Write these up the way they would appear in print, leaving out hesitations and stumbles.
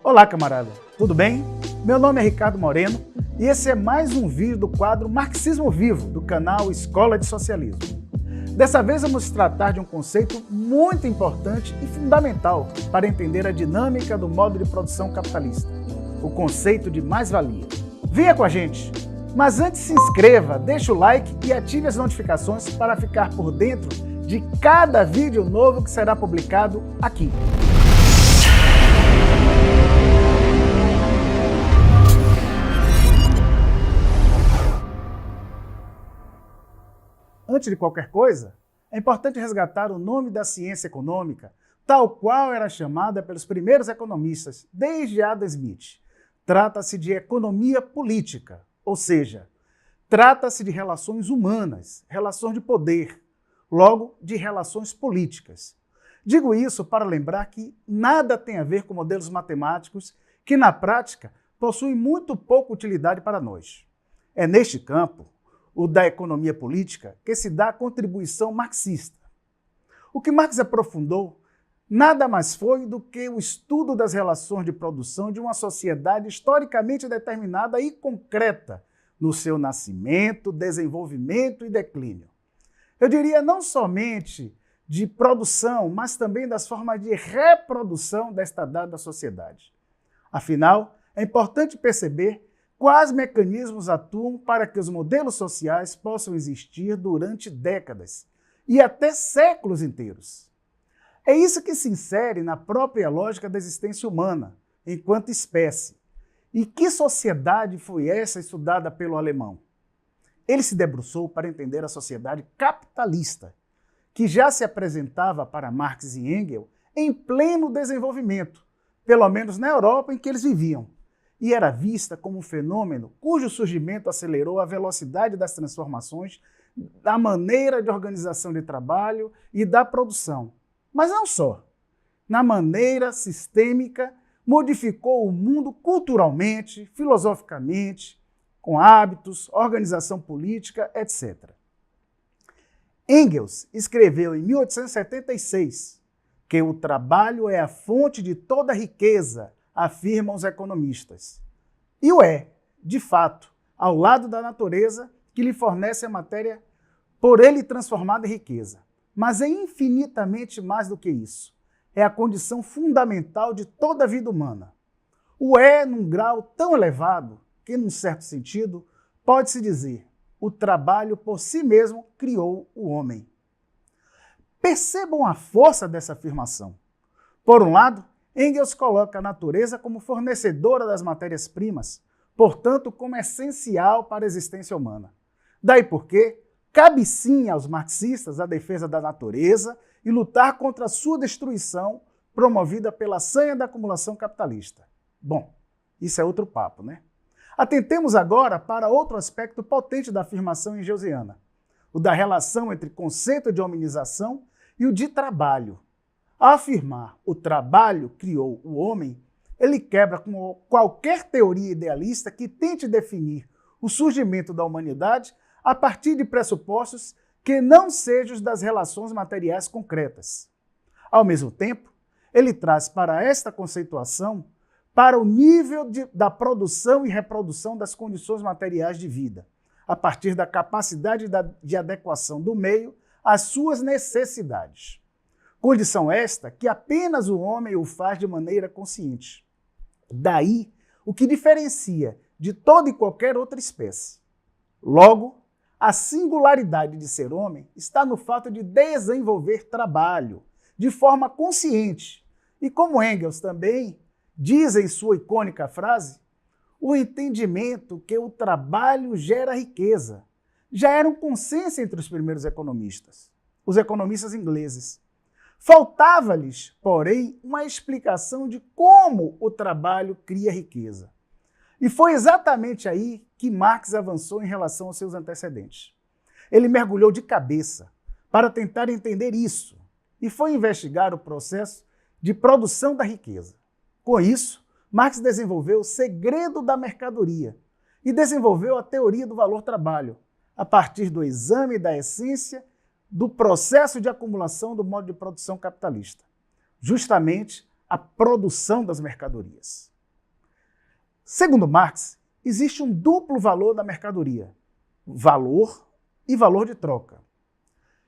Olá, camarada, tudo bem? Meu nome é Ricardo Moreno e esse é mais um vídeo do quadro Marxismo Vivo, do canal Escola de Socialismo. Dessa vez vamos tratar de um conceito muito importante e fundamental para entender a dinâmica do modo de produção capitalista, o conceito de mais-valia. Venha com a gente! Mas antes se inscreva, deixe o like e ative as notificações para ficar por dentro de cada vídeo novo que será publicado aqui. Antes de qualquer coisa, é importante resgatar o nome da ciência econômica, tal qual era chamada pelos primeiros economistas, desde Adam Smith. Trata-se de economia política, ou seja, trata-se de relações humanas, relações de poder, logo de relações políticas. Digo isso para lembrar que nada tem a ver com modelos matemáticos que, na prática, possuem muito pouca utilidade para nós. É neste campo, o da economia política, que se dá a contribuição marxista. O que Marx aprofundou nada mais foi do que o estudo das relações de produção de uma sociedade historicamente determinada e concreta no seu nascimento, desenvolvimento e declínio. Eu diria não somente de produção, mas também das formas de reprodução desta dada sociedade. Afinal, é importante perceber quais mecanismos atuam para que os modelos sociais possam existir durante décadas e até séculos inteiros. É isso que se insere na própria lógica da existência humana, enquanto espécie. E que sociedade foi essa estudada pelo alemão? Ele se debruçou para entender a sociedade capitalista, que já se apresentava para Marx e Engels em pleno desenvolvimento, pelo menos na Europa em que eles viviam, e era vista como um fenômeno cujo surgimento acelerou a velocidade das transformações da maneira de organização de trabalho e da produção. Mas não só. Na maneira sistêmica, modificou o mundo culturalmente, filosoficamente, com hábitos, organização política, etc. Engels escreveu em 1876 que o trabalho é a fonte de toda riqueza, afirmam os economistas. E o é, de fato, ao lado da natureza que lhe fornece a matéria por ele transformada em riqueza. Mas é infinitamente mais do que isso. É a condição fundamental de toda a vida humana. O é num grau tão elevado que, num certo sentido, pode-se dizer: o trabalho por si mesmo criou o homem. Percebam a força dessa afirmação. Por um lado, Engels coloca a natureza como fornecedora das matérias-primas, portanto, como essencial para a existência humana. Daí porque cabe sim aos marxistas a defesa da natureza e lutar contra a sua destruição, promovida pela sanha da acumulação capitalista. Bom, isso é outro papo, né? Atentemos agora para outro aspecto potente da afirmação engelsciana, o da relação entre conceito de hominização e o de trabalho. Ao afirmar o trabalho criou o homem, ele quebra com qualquer teoria idealista que tente definir o surgimento da humanidade a partir de pressupostos que não sejam os das relações materiais concretas. Ao mesmo tempo, ele traz para esta conceituação para o nível da produção e reprodução das condições materiais de vida, a partir da capacidade de adequação do meio às suas necessidades. Condição esta que apenas o homem o faz de maneira consciente. Daí o que diferencia de toda e qualquer outra espécie. Logo, a singularidade de ser homem está no fato de desenvolver trabalho de forma consciente. E como Engels também diz em sua icônica frase, o entendimento que o trabalho gera riqueza já era um consenso entre os primeiros economistas, os economistas ingleses. Faltava-lhes, porém, uma explicação de como o trabalho cria riqueza. E foi exatamente aí que Marx avançou em relação aos seus antecedentes. Ele mergulhou de cabeça para tentar entender isso e foi investigar o processo de produção da riqueza. Com isso, Marx desenvolveu o segredo da mercadoria e desenvolveu a teoria do valor-trabalho, a partir do exame da essência do processo de acumulação do modo de produção capitalista, justamente a produção das mercadorias. Segundo Marx, existe um duplo valor da mercadoria: valor e valor de troca.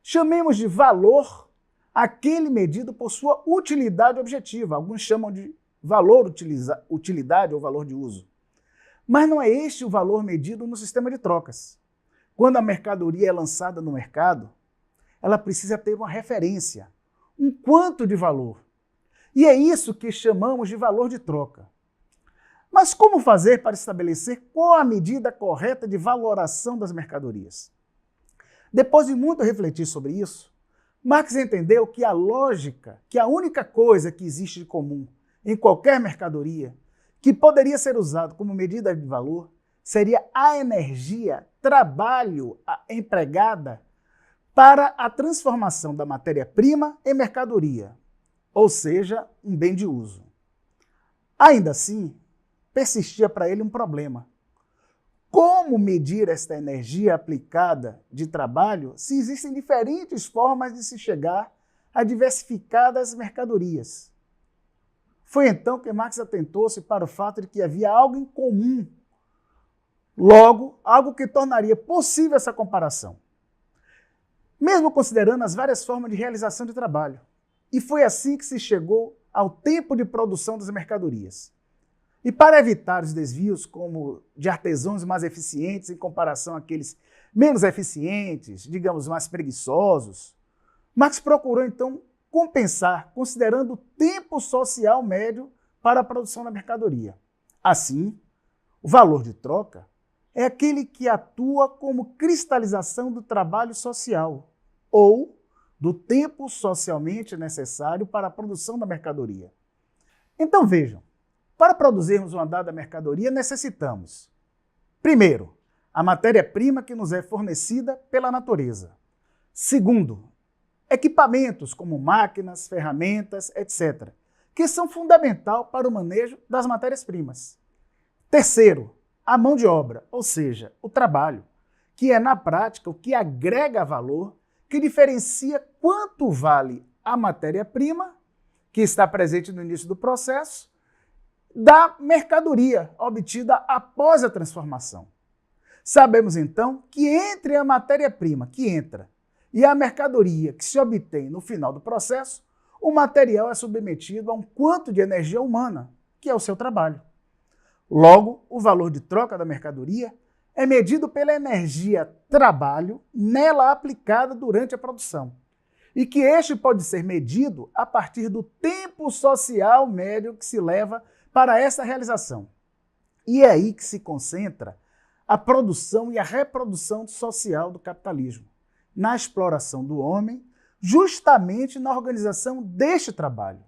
Chamemos de valor aquele medido por sua utilidade objetiva. Alguns chamam de valor utilidade ou valor de uso. Mas não é este o valor medido no sistema de trocas. Quando a mercadoria é lançada no mercado, ela precisa ter uma referência, um quanto de valor. E é isso que chamamos de valor de troca. Mas como fazer para estabelecer qual a medida correta de valoração das mercadorias? Depois de muito refletir sobre isso, Marx entendeu que a única coisa que existe de comum em qualquer mercadoria que poderia ser usado como medida de valor seria a energia, trabalho empregada para a transformação da matéria-prima em mercadoria, ou seja, um bem de uso. Ainda assim, persistia para ele um problema. Como medir esta energia aplicada de trabalho se existem diferentes formas de se chegar a diversificadas mercadorias? Foi então que Marx atentou-se para o fato de que havia algo em comum, logo, algo que tornaria possível essa comparação, mesmo considerando as várias formas de realização de trabalho. E foi assim que se chegou ao tempo de produção das mercadorias. E para evitar os desvios como de artesãos mais eficientes em comparação àqueles menos eficientes, digamos, mais preguiçosos, Marx procurou então compensar, considerando o tempo social médio para a produção da mercadoria. Assim, o valor de troca é aquele que atua como cristalização do trabalho social ou do tempo socialmente necessário para a produção da mercadoria. Então vejam, para produzirmos uma dada mercadoria necessitamos, primeiro, a matéria-prima que nos é fornecida pela natureza. Segundo, equipamentos como máquinas, ferramentas, etc., que são fundamental para o manejo das matérias-primas. Terceiro, a mão de obra, ou seja, o trabalho, que é na prática o que agrega valor, que diferencia quanto vale a matéria-prima, que está presente no início do processo, da mercadoria obtida após a transformação. Sabemos então que entre a matéria-prima que entra e a mercadoria que se obtém no final do processo, o material é submetido a um quanto de energia humana, que é o seu trabalho. Logo, o valor de troca da mercadoria é medido pela energia trabalho nela aplicada durante a produção, e que este pode ser medido a partir do tempo social médio que se leva para essa realização. E é aí que se concentra a produção e a reprodução social do capitalismo, na exploração do homem, justamente na organização deste trabalho.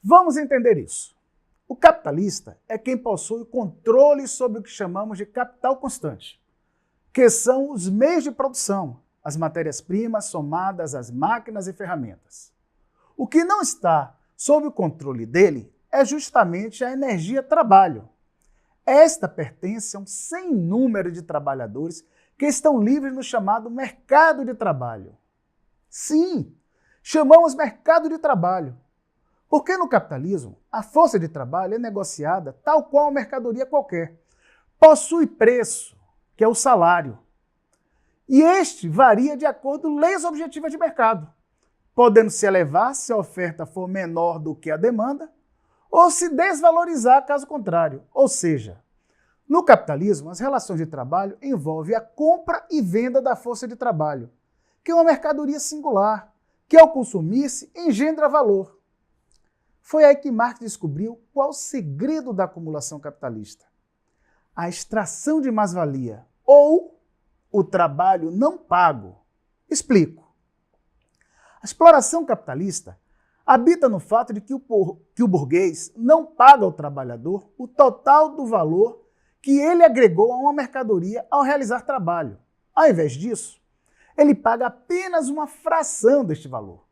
Vamos entender isso. O capitalista é quem possui o controle sobre o que chamamos de capital constante, que são os meios de produção, as matérias-primas somadas às máquinas e ferramentas. O que não está sob o controle dele é justamente a energia trabalho. Esta pertence a um sem número de trabalhadores que estão livres no chamado mercado de trabalho. Sim, chamamos mercado de trabalho, porque no capitalismo a força de trabalho é negociada tal qual uma mercadoria qualquer. Possui preço, que é o salário, e este varia de acordo com leis objetivas de mercado, podendo se elevar se a oferta for menor do que a demanda, ou se desvalorizar caso contrário. Ou seja, no capitalismo, as relações de trabalho envolvem a compra e venda da força de trabalho, que é uma mercadoria singular, que ao consumir-se engendra valor. Foi aí que Marx descobriu qual o segredo da acumulação capitalista: a extração de mais-valia, ou o trabalho não pago. Explico. A exploração capitalista habita no fato de que o burguês não paga ao trabalhador o total do valor que ele agregou a uma mercadoria ao realizar trabalho. Ao invés disso, ele paga apenas uma fração deste valor,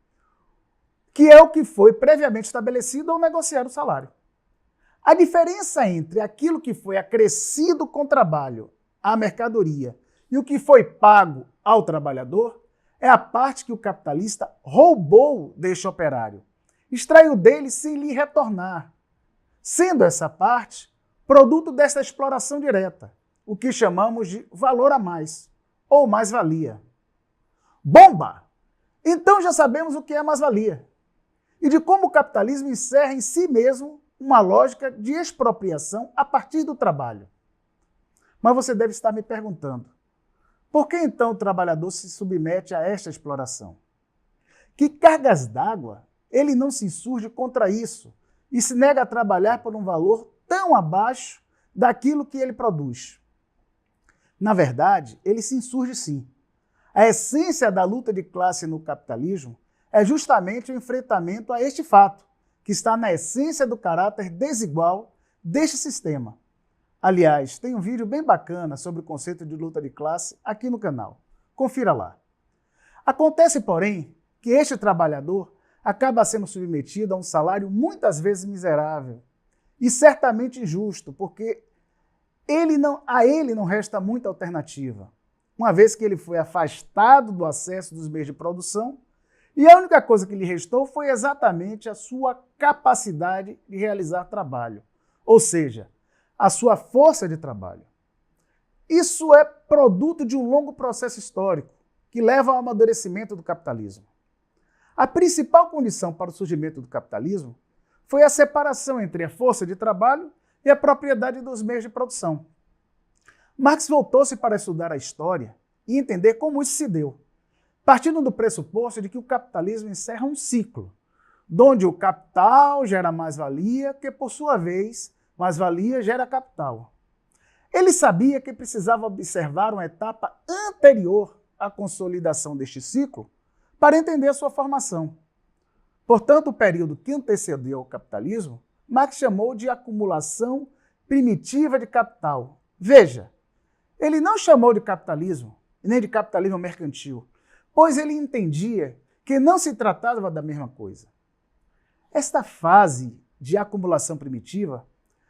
que é o que foi previamente estabelecido ao negociar o salário. A diferença entre aquilo que foi acrescido com trabalho à mercadoria e o que foi pago ao trabalhador é a parte que o capitalista roubou deste operário, extraiu dele sem lhe retornar, sendo essa parte produto desta exploração direta, o que chamamos de valor a mais, ou mais-valia. Bomba! Então já sabemos o que é mais-valia e de como o capitalismo encerra em si mesmo uma lógica de expropriação a partir do trabalho. Mas você deve estar me perguntando, por que então o trabalhador se submete a esta exploração? Que cargas d'água ele não se insurge contra isso e se nega a trabalhar por um valor tão abaixo daquilo que ele produz? Na verdade, ele se insurge sim. A essência da luta de classe no capitalismo é justamente o enfrentamento a este fato, que está na essência do caráter desigual deste sistema. Aliás, tem um vídeo bem bacana sobre o conceito de luta de classe aqui no canal. Confira lá. Acontece, porém, que este trabalhador acaba sendo submetido a um salário muitas vezes miserável e certamente injusto, porque a ele não resta muita alternativa, uma vez que ele foi afastado do acesso dos meios de produção e a única coisa que lhe restou foi exatamente a sua capacidade de realizar trabalho, ou seja, a sua força de trabalho. Isso é produto de um longo processo histórico que leva ao amadurecimento do capitalismo. A principal condição para o surgimento do capitalismo foi a separação entre a força de trabalho e a propriedade dos meios de produção. Marx voltou-se para estudar a história e entender como isso se deu, partindo do pressuposto de que o capitalismo encerra um ciclo, onde o capital gera mais-valia, que por sua vez, mais-valia gera capital. Ele sabia que precisava observar uma etapa anterior à consolidação deste ciclo para entender a sua formação. Portanto, o período que antecedeu ao capitalismo, Marx chamou de acumulação primitiva de capital. Veja, ele não chamou de capitalismo, nem de capitalismo mercantil, pois ele entendia que não se tratava da mesma coisa. Esta fase de acumulação primitiva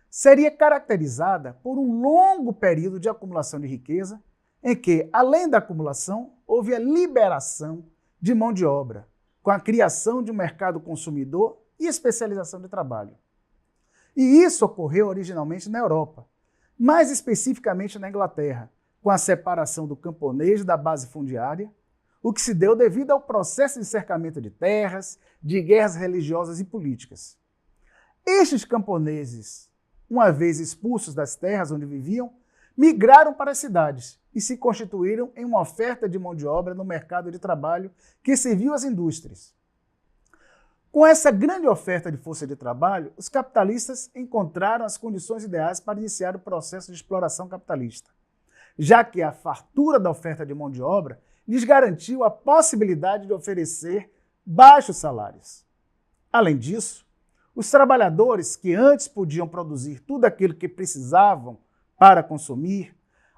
seria caracterizada por um longo período de acumulação de riqueza, em que, além da acumulação, houve a liberação de mão de obra, com a criação de um mercado consumidor e especialização de trabalho. E isso ocorreu originalmente na Europa, mais especificamente na Inglaterra, com a separação do camponês da base fundiária, o que se deu devido ao processo de cercamento de terras, de guerras religiosas e políticas. Estes camponeses, uma vez expulsos das terras onde viviam, migraram para as cidades e se constituíram em uma oferta de mão de obra no mercado de trabalho que serviu às indústrias. Com essa grande oferta de força de trabalho, os capitalistas encontraram as condições ideais para iniciar o processo de exploração capitalista, já que a fartura da oferta de mão de obra lhes garantiu a possibilidade de oferecer baixos salários. Além disso, os trabalhadores que antes podiam produzir tudo aquilo que precisavam para consumir,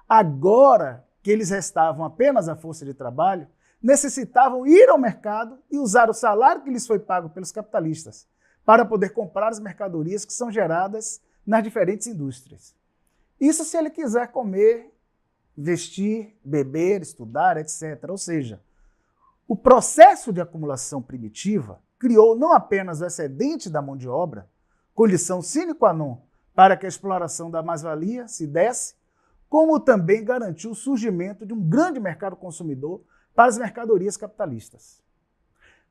agora que eles restavam apenas a força de trabalho, necessitavam ir ao mercado e usar o salário que lhes foi pago pelos capitalistas para poder comprar as mercadorias que são geradas nas diferentes indústrias. Isso se ele quiser comer, vestir, beber, estudar, etc. Ou seja, o processo de acumulação primitiva criou não apenas o excedente da mão de obra, condição sine qua non para que a exploração da mais-valia se desse, como também garantiu o surgimento de um grande mercado consumidor para as mercadorias capitalistas.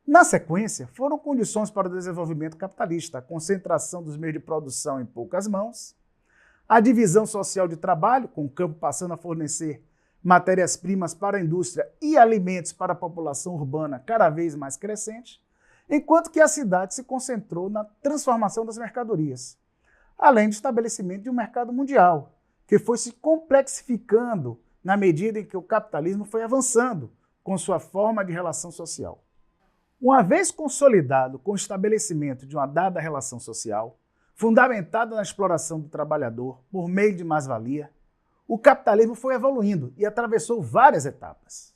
Na sequência, foram condições para o desenvolvimento capitalista, a concentração dos meios de produção em poucas mãos, a divisão social de trabalho, com o campo passando a fornecer matérias-primas para a indústria e alimentos para a população urbana cada vez mais crescente, enquanto que a cidade se concentrou na transformação das mercadorias, além do estabelecimento de um mercado mundial, que foi se complexificando na medida em que o capitalismo foi avançando com sua forma de relação social. Uma vez consolidado com o estabelecimento de uma dada relação social, fundamentada na exploração do trabalhador por meio de mais-valia, o capitalismo foi evoluindo e atravessou várias etapas.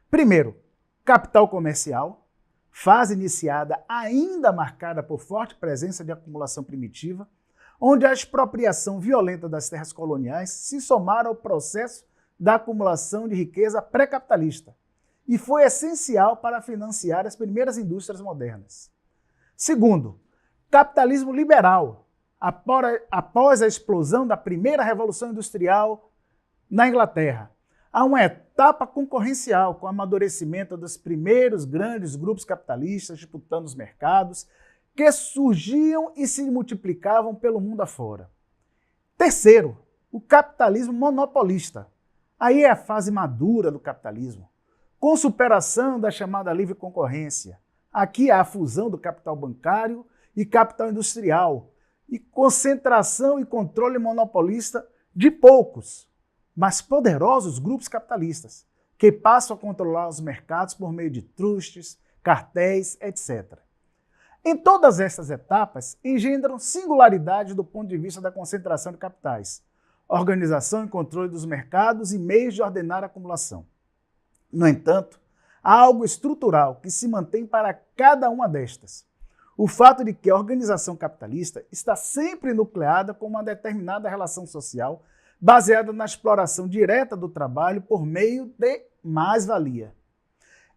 Primeiro, capital comercial, fase iniciada ainda marcada por forte presença de acumulação primitiva, onde a expropriação violenta das terras coloniais se somaram ao processo da acumulação de riqueza pré-capitalista e foi essencial para financiar as primeiras indústrias modernas. Segundo, capitalismo liberal, após a explosão da primeira Revolução Industrial na Inglaterra, a uma etapa concorrencial com o amadurecimento dos primeiros grandes grupos capitalistas disputando os mercados que surgiam e se multiplicavam pelo mundo afora. Terceiro, o capitalismo monopolista. Aí é a fase madura do capitalismo, com superação da chamada livre concorrência. Aqui há a fusão do capital bancário e capital industrial, e concentração e controle monopolista de poucos, mas poderosos grupos capitalistas, que passam a controlar os mercados por meio de trustes, cartéis, etc. Em todas essas etapas, engendram singularidades do ponto de vista da concentração de capitais, organização e controle dos mercados e meios de ordenar a acumulação. No entanto, há algo estrutural que se mantém para cada uma destas. O fato de que a organização capitalista está sempre nucleada com uma determinada relação social baseada na exploração direta do trabalho por meio de mais-valia.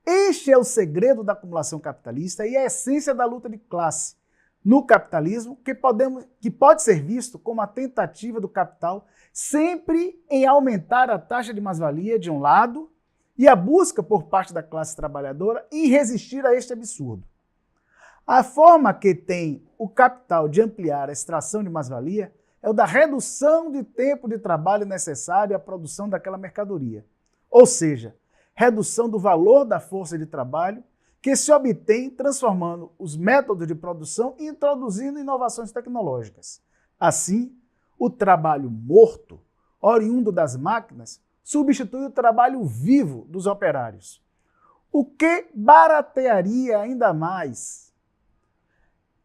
Este é o segredo da acumulação capitalista e a essência da luta de classe no capitalismo, que pode ser visto como a tentativa do capital sempre em aumentar a taxa de mais-valia de um lado e a busca por parte da classe trabalhadora em resistir a este absurdo. A forma que tem o capital de ampliar a extração de mais-valia é o da redução de tempo de trabalho necessário à produção daquela mercadoria, ou seja, redução do valor da força de trabalho que se obtém transformando os métodos de produção e introduzindo inovações tecnológicas. Assim, o trabalho morto, oriundo das máquinas, substitui o trabalho vivo dos operários, o que baratearia ainda mais.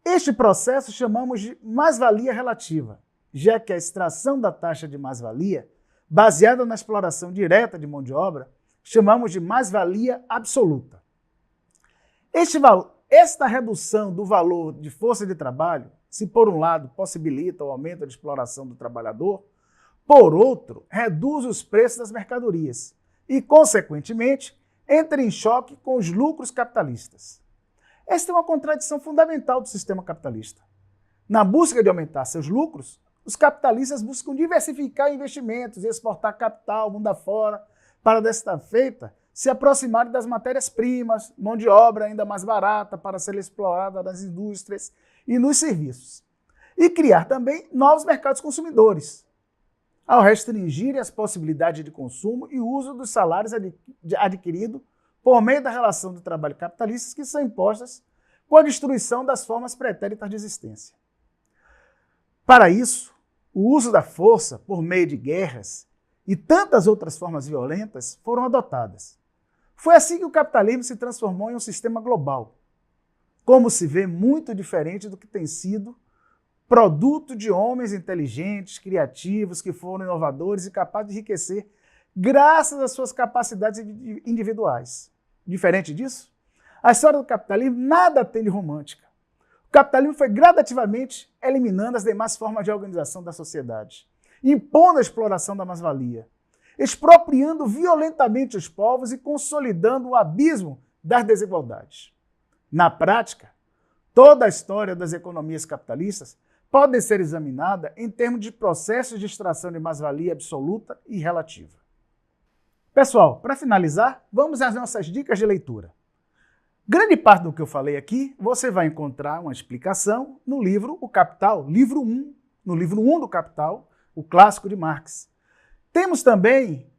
Este processo chamamos de mais-valia relativa, já que a extração da taxa de mais-valia, baseada na exploração direta de mão de obra, chamamos de mais-valia absoluta. Esta redução do valor de força de trabalho, se por um lado possibilita o aumento da exploração do trabalhador, por outro, reduz os preços das mercadorias e, consequentemente, entra em choque com os lucros capitalistas. Esta é uma contradição fundamental do sistema capitalista. Na busca de aumentar seus lucros, os capitalistas buscam diversificar investimentos e exportar capital mundo afora para, desta feita, se aproximarem das matérias-primas, mão de obra ainda mais barata para ser explorada nas indústrias e nos serviços, e criar também novos mercados consumidores, ao restringir as possibilidades de consumo e uso dos salários adquiridos por meio da relação do trabalho capitalista que são impostas com a destruição das formas pretéritas de existência. Para isso, o uso da força por meio de guerras e tantas outras formas violentas foram adotadas. Foi assim que o capitalismo se transformou em um sistema global, como se vê muito diferente do que tem sido produto de homens inteligentes, criativos, que foram inovadores e capazes de enriquecer graças às suas capacidades individuais. Diferente disso, a história do capitalismo nada tem de romântica. O capitalismo foi gradativamente eliminando as demais formas de organização da sociedade, impondo a exploração da mais-valia, expropriando violentamente os povos e consolidando o abismo das desigualdades. Na prática, toda a história das economias capitalistas pode ser examinada em termos de processos de extração de mais-valia absoluta e relativa. Pessoal, para finalizar, vamos às nossas dicas de leitura. Grande parte do que eu falei aqui, você vai encontrar uma explicação no livro O Capital, livro 1, no livro 1 do Capital, o clássico de Marx. Temos também,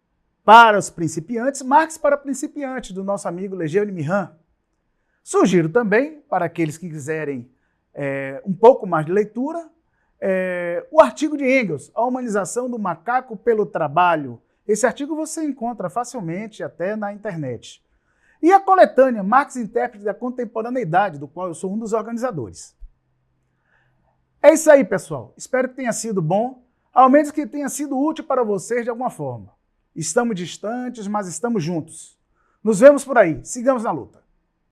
para os principiantes, Marx para principiantes, do nosso amigo Lejeune Mihan. Sugiro também, para aqueles que quiserem um pouco mais de leitura, o artigo de Engels, A Humanização do Macaco pelo Trabalho. Esse artigo você encontra facilmente até na internet. E a coletânea Marx, Intérprete da Contemporaneidade, do qual eu sou um dos organizadores. É isso aí, pessoal. Espero que tenha sido bom, ao menos que tenha sido útil para vocês de alguma forma. Estamos distantes, mas estamos juntos. Nos vemos por aí. Sigamos na luta.